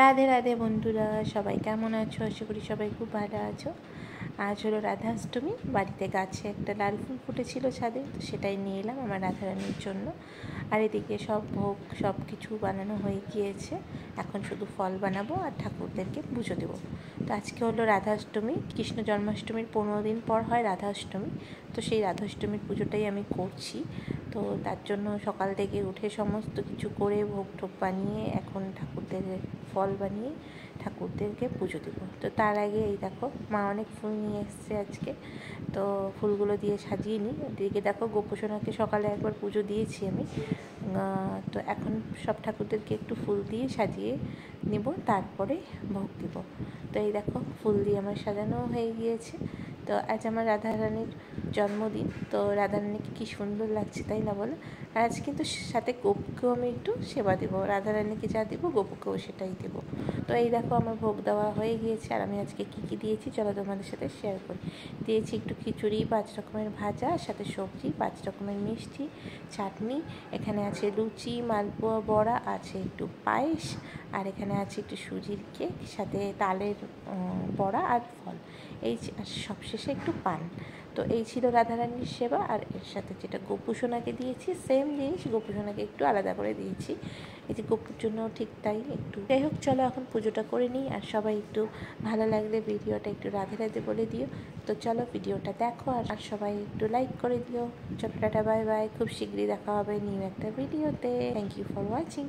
রাধে রাধে বন্ধুরা, সবাই কেমন আছো? আশা করি সবাই খুব ভালো আছো। আজ হলো রাধাষ্টমী। বাড়িতে গাছে একটা লাল ফুল ফুটেছিল ছাদে, তো সেটাই নিয়ে এলাম আমার রাধারানীর জন্য। আর এদিকে সব ভোগ সব কিছু বানানো হয়ে গিয়েছে, এখন শুধু ফল বানাবো আর ঠাকুরদেরকে পুজো দেবো। তো আজকে হলো রাধাষ্টমী, কৃষ্ণ জন্মাষ্টমীর 15 দিন পর হয় রাধাষ্টমী। তো সেই রাধাষ্টমীর পুজোটাই আমি করছি। তো তার জন্য সকাল থেকে উঠে সমস্ত কিছু করে ভোগ টোগ বানিয়ে এখন ঠাকুরদের ফল বানিয়ে ঠাকুরদেরকে পুজো দেবো। তো তার আগে এই দেখো, মা অনেক ফুল নিয়ে এসছে আজকে, তো ফুলগুলো দিয়ে সাজিয়ে নিই। ওদিকে দেখো, গোপোষণাকে সকালে একবার পুজো দিয়েছি আমি, তো এখন সব ঠাকুরদেরকে একটু ফুল দিয়ে সাজিয়ে নেব, তারপরে ভোগ দেব। তো এই দেখো, ফুল দিয়ে আমার সাজানো হয়ে গিয়েছে। তো আজ আমার রাধারানীর জন্মদিন, তো রাধারানীকে কী সুন্দর লাগছে তাই না বলো? আর আজ কিন্তু সাথে গোপুকেও আমি একটু সেবা দেবো, রাধারানীকে যা দেবো গোপুকেও সেটাই দেবো। তো এই দেখো, আমার ভোগ দেওয়া হয়ে গিয়েছে। আর আমি আজকে কী কী দিয়েছি চলো তোমাদের সাথে শেয়ার করি। দিয়েছি একটু খিচুড়ি, 5 রকমের ভাজা, সাথে সবজি, 5 রকমের মিষ্টি, চাটনি, এখানে আছে লুচি, মালপোয়া, বড়া, আছে একটু পায়েস, আর এখানে আছে একটু সুজির কেক, সাথে তালের বড়া আর ফল, এই আর সবশেষে একটু পান। তো এই ছিল রাধারানীর সেবা। আর এর সাথে যেটা গোপুসোনাকে দিয়েছি, সেম জিনিস, গোপুসোনাকে একটু আলাদা করে দিয়েছি, এই যে গোপুর জন্য ঠিক তাই একটু। যাই হোক, চলো এখন পুজোটা করে নিই। আর সবাই একটু ভালো লাগলে ভিডিওটা একটু রাধে রাধে বলে দিও। তো চলো ভিডিওটা দেখো, আর সবাই একটু লাইক করে দিও। চলো টাটা, বাই বাই, খুব শীঘ্রই দেখা হবে নিউ একটা ভিডিওতে। Thank you for watching.